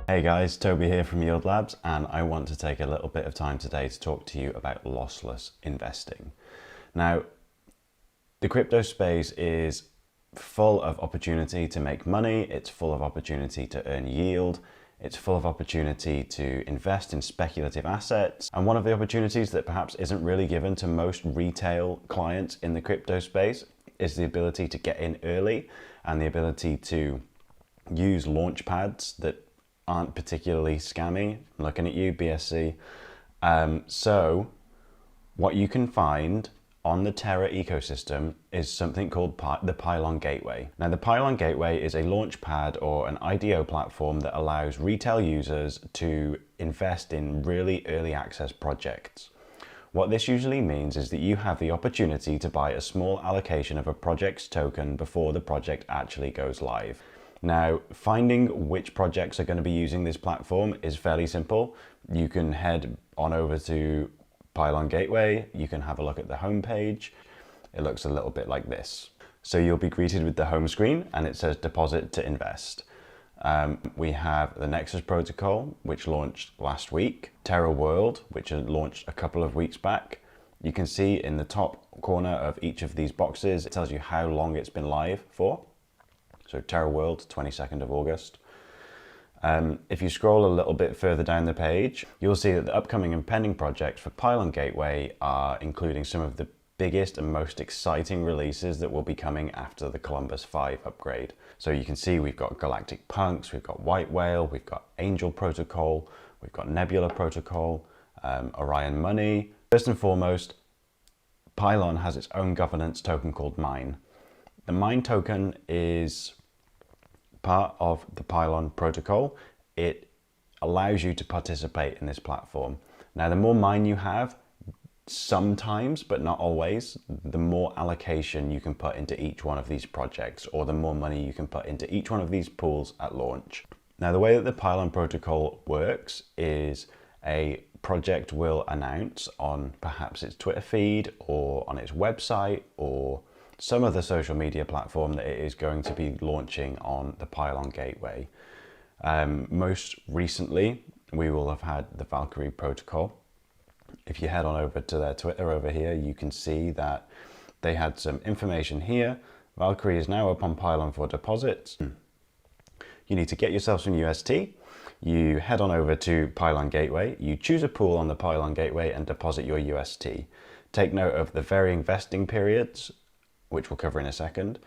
Hey guys, Toby here from Yield Labs, and I want to take a little bit of time today to talk to you about lossless investing. Now, the crypto space is full of opportunity to make money, it's full of opportunity to earn yield, it's full of opportunity to invest in speculative assets, and one of the opportunities that perhaps isn't really given to most retail clients in the crypto space is the ability to get in early and the ability to use launch pads that aren't particularly scammy. I'm looking at you, BSC. So what you can find on the Terra ecosystem is something called the Pylon Gateway. Now, the Pylon Gateway is a launch pad or an IDO platform that allows retail users to invest in really early access projects. What this usually means is that you have the opportunity to buy a small allocation of a project's token before the project actually goes live. Now, finding which projects are going to be using this platform is fairly simple. You can head on over to Pylon Gateway, you can have a look at the homepage. It looks a little bit like this. So you'll be greeted with the home screen and it says deposit to invest. We have the Nexus Protocol, which launched last week, Terra World, which launched a couple of weeks back. You can see in the top corner of each of these boxes, it tells you how long it's been live for. So Terra World, 22nd of August. If you scroll a little bit further down the page, you'll see that the upcoming impending projects for Pylon Gateway are including some of the biggest and most exciting releases that will be coming after the Columbus 5 upgrade. So you can see we've got Galactic Punks, we've got White Whale, we've got Angel Protocol, we've got Nebula Protocol, Orion Money. First and foremost, Pylon has its own governance token called Mine. The Mine token is part of the Pylon protocol. It allows you to participate in this platform. Now, the more Mine you have, sometimes, but not always, the more allocation you can put into each one of these projects, or the more money you can put into each one of these pools at launch. Now, the way that the Pylon protocol works is a project will announce on perhaps its Twitter feed or on its website or some other social media platform that it is going to be launching on the Pylon Gateway. Most recently, we will have had the Valkyrie protocol. If you head on over to their Twitter over here, you can see that they had some information here. Valkyrie is now up on Pylon for deposits. You need to get yourself some UST. You head on over to Pylon Gateway, you choose a pool on the Pylon Gateway and deposit your UST. Take note of the varying vesting periods, which we'll cover in a second,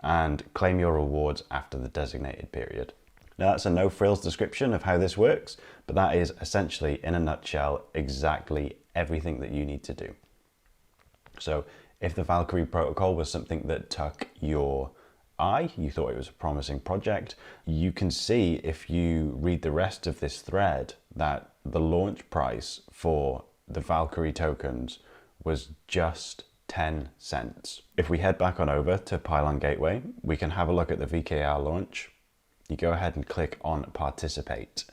and claim your rewards after the designated period. Now, that's a no-frills description of how this works, but that is essentially, in a nutshell, exactly everything that you need to do. So if the Valkyrie protocol was something that took your eye, you thought it was a promising project, you can see if you read the rest of this thread that the launch price for the Valkyrie tokens was just 10 cents. If we head back on over to Pylon Gateway, we can have a look at the VKR launch. You go ahead and click on participate.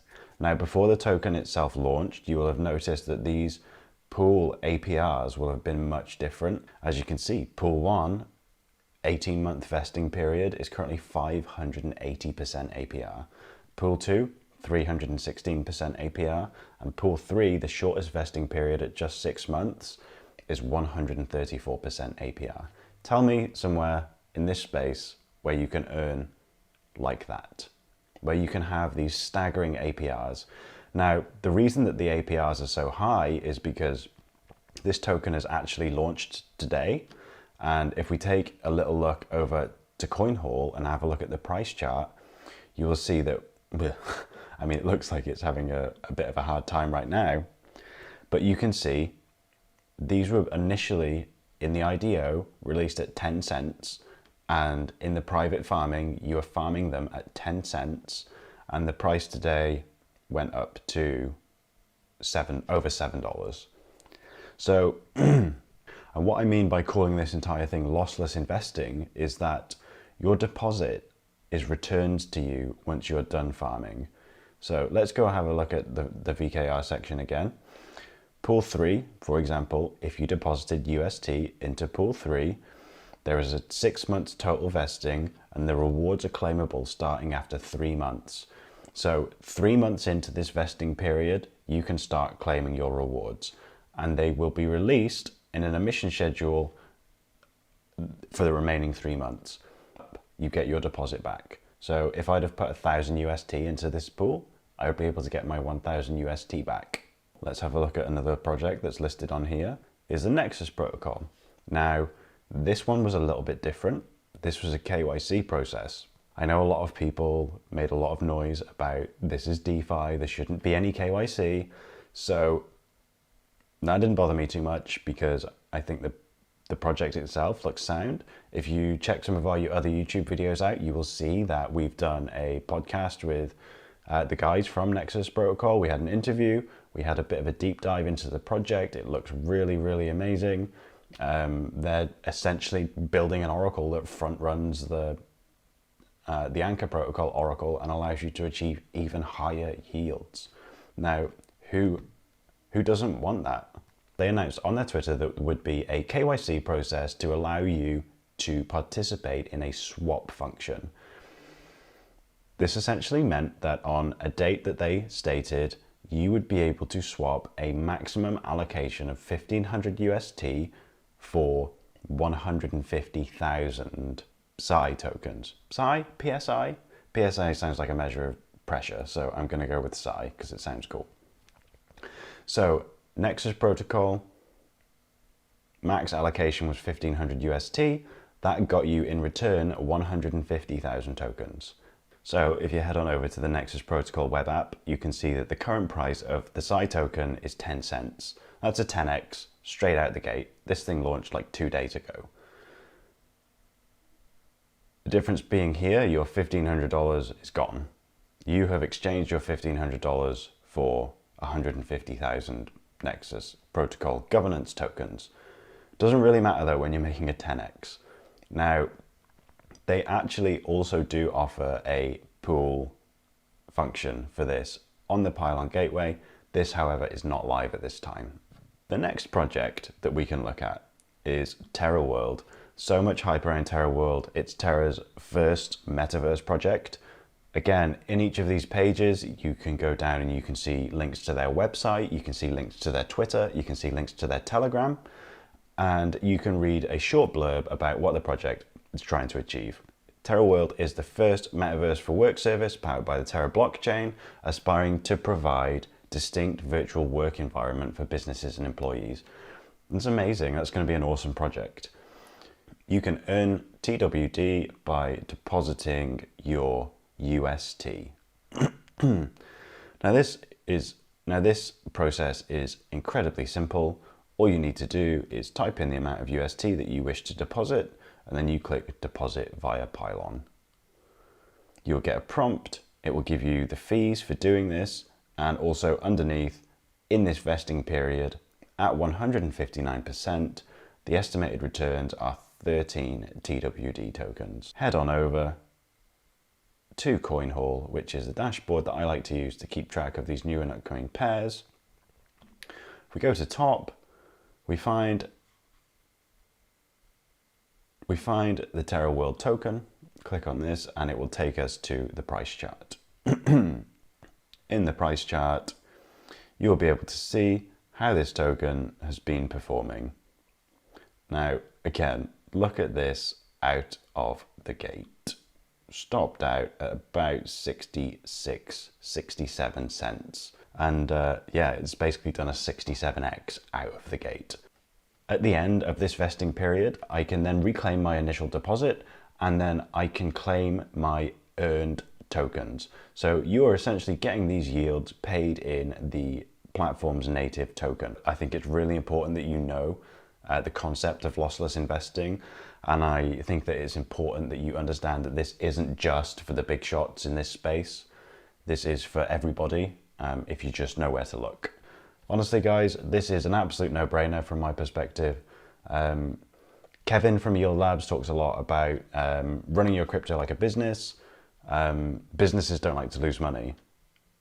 Now, before the token itself launched, you will have noticed that these pool APRs will have been much different. As you can see, pool 1, 18-month vesting period is currently 580% APR. Pool 2, 316% APR. And pool 3, the shortest vesting period at just 6 months, is 134% APR. Tell me somewhere in this space where you can earn like that, where you can have these staggering APRs. Now, the reason that the APRs are so high is because this token has actually launched today. And if we take a little look over to CoinHall and have a look at the price chart, you will see that, I mean, it looks like it's having a bit of a hard time right now, but you can see these were initially in the IDO released at 10 cents, and in the private farming, you are farming them at 10 cents, and the price today went up to over $7. So, and what I mean by calling this entire thing lossless investing is that your deposit is returned to you once you're done farming. So let's go have a look at the VKR section again. Pool 3, for example, if you deposited UST into Pool 3, there is a 6 months total vesting and the rewards are claimable starting after 3 months. So 3 months into this vesting period, you can start claiming your rewards, and they will be released in an emission schedule for the remaining 3 months. You get your deposit back. So if I'd have put 1,000 UST into this pool, I would be able to get my 1,000 UST back. Let's have a look at another project that's listed on here, is the Nexus Protocol. Now, this one was a little bit different. This was a KYC process. I know a lot of people made a lot of noise about this is DeFi, there shouldn't be any KYC. So that didn't bother me too much because I think the project itself looks sound. If you check some of our other YouTube videos out, you will see that we've done a podcast with the guys from Nexus Protocol. We had an interview, we had a bit of a deep dive into the project. It looks really, really amazing. They're essentially building an oracle that front runs the Anchor Protocol oracle and allows you to achieve even higher yields. Now, who doesn't want that? They announced on their Twitter that there would be a KYC process to allow you to participate in a swap function. This essentially meant that on a date that they stated, you would be able to swap a maximum allocation of 1,500 UST for 150,000 Psi tokens. Psi? PSI? PSI sounds like a measure of pressure, so I'm going to go with Psi because it sounds cool. So Nexus Protocol, max allocation was 1,500 UST. That got you in return 150,000 tokens. So if you head on over to the Nexus Protocol web app, you can see that the current price of the Psi token is 10 cents. That's a 10x straight out the gate. This thing launched like 2 days ago. The difference being here, your $1,500 is gone. You have exchanged your $1,500 for 150,000 Nexus Protocol governance tokens. Doesn't really matter though when you're making a 10x. Now, they actually also do offer a pool function for this on the Pylon Gateway. This, however, is not live at this time. The next project that we can look at is Terra World. So much hype around Terra World. It's Terra's first metaverse project. Again, in each of these pages, you can go down and you can see links to their website, you can see links to their Twitter, you can see links to their Telegram, and you can read a short blurb about what the project is trying to achieve. Terra World is the first metaverse for work service powered by the Terra blockchain, aspiring to provide distinct virtual work environment for businesses and employees. It's amazing. That's going to be an awesome project. You can earn TWD by depositing your UST. Now this process is incredibly simple. All you need to do is type in the amount of UST that you wish to deposit, and then you click deposit via Pylon. You'll get a prompt. It will give you the fees for doing this, and also underneath, in this vesting period, at 159%, the estimated returns are 13 TWD tokens. Head on over to CoinHall, which is a dashboard that I like to use to keep track of these new and upcoming pairs. If we go to top, we find the Terra World token. Click on this and it will take us to the price chart. In the price chart, you'll be able to see how this token has been performing. Now, again, look at this out of the gate. Stopped out at about 66, 67 cents. And yeah, it's basically done a 67x out of the gate. At the end of this vesting period, I can then reclaim my initial deposit and then I can claim my earned tokens. So you are essentially getting these yields paid in the platform's native token. I think it's really important that you know the concept of lossless investing, and I think that it's important that you understand that this isn't just for the big shots in this space. This is for everybody if you just know where to look. Honestly guys, this is an absolute no-brainer from my perspective. Kevin from Yield Labs talks a lot about running your crypto like a business. Businesses don't like to lose money.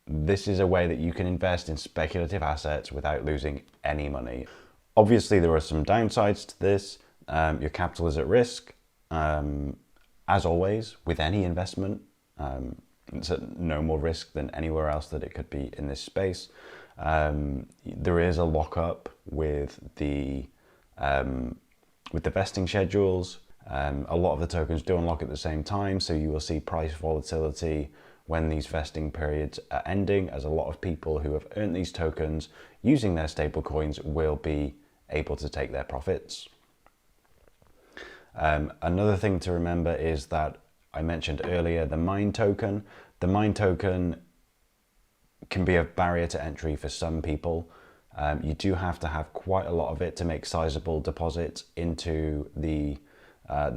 This is a way that you can invest in speculative assets without losing any money. Obviously, there are some downsides to this. Your capital is at risk. As always, with any investment, It's at no more risk than anywhere else that it could be in this space. There is a lockup with the vesting schedules. A lot of the tokens do unlock at the same time, so you will see price volatility when these vesting periods are ending, as a lot of people who have earned these tokens using their stable coins will be able to take their profits. Another thing to remember is that I mentioned earlier the mine token. The mine token can be a barrier to entry for some people. You do have to have quite a lot of it to make sizable deposits into the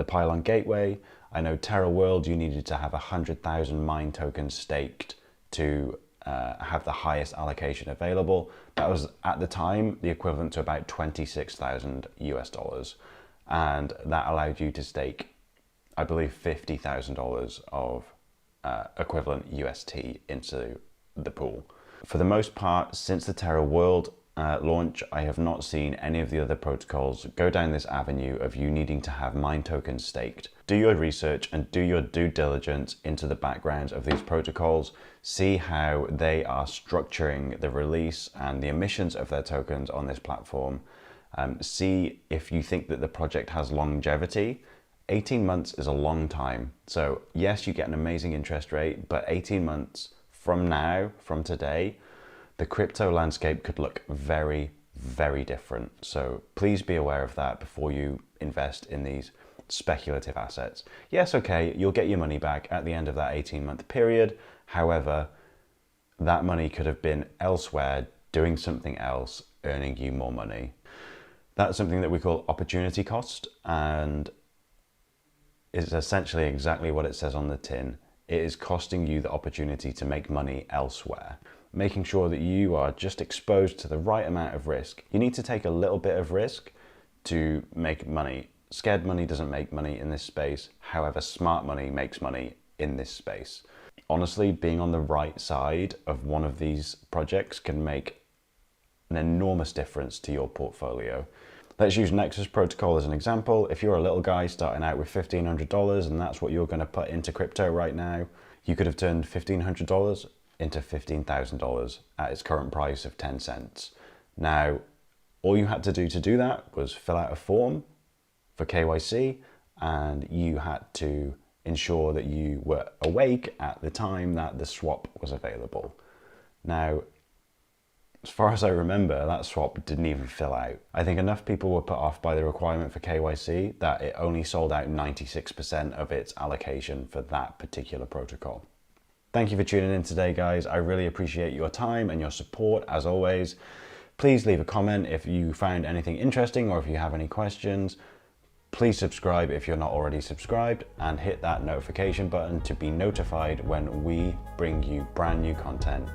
Pylon Gateway. I know Terra World, you needed to have 100,000 mine tokens staked to have the highest allocation available. That was at the time the equivalent to about 26,000 US dollars. And that allowed you to stake, I believe, $50,000 of equivalent UST into the pool. For the most part, since the Terra World launch, I have not seen any of the other protocols go down this avenue of you needing to have mine tokens staked. Do your research and do your due diligence into the background of these protocols. See how they are structuring the release and the emissions of their tokens on this platform. See if you think that the project has longevity. 18 months is a long time. So yes, you get an amazing interest rate, but 18 months from now, from today, the crypto landscape could look very, very different. So please be aware of that before you invest in these speculative assets. Yes, okay, you'll get your money back at the end of that 18-month period. However, that money could have been elsewhere doing something else, earning you more money. That's something that we call opportunity cost, and it's essentially exactly what it says on the tin. It is costing you the opportunity to make money elsewhere. Making sure that you are just exposed to the right amount of risk. You need to take a little bit of risk to make money. Scared money doesn't make money in this space. However, smart money makes money in this space. Honestly, being on the right side of one of these projects can make an enormous difference to your portfolio. Let's use Nexus Protocol as an example. If you're a little guy starting out with $1,500 and that's what you're going to put into crypto right now, you could have turned $1,500 into $15,000 at its current price of 10 cents. Now, all you had to do that was fill out a form for KYC, and you had to ensure that you were awake at the time that the swap was available. Now, as far as I remember, that swap didn't even fill out. I think enough people were put off by the requirement for KYC that it only sold out 96% of its allocation for that particular protocol. Thank you for tuning in today, guys. I really appreciate your time and your support, as always. Please leave a comment if you found anything interesting or if you have any questions. Please subscribe if you're not already subscribed, and hit that notification button to be notified when we bring you brand new content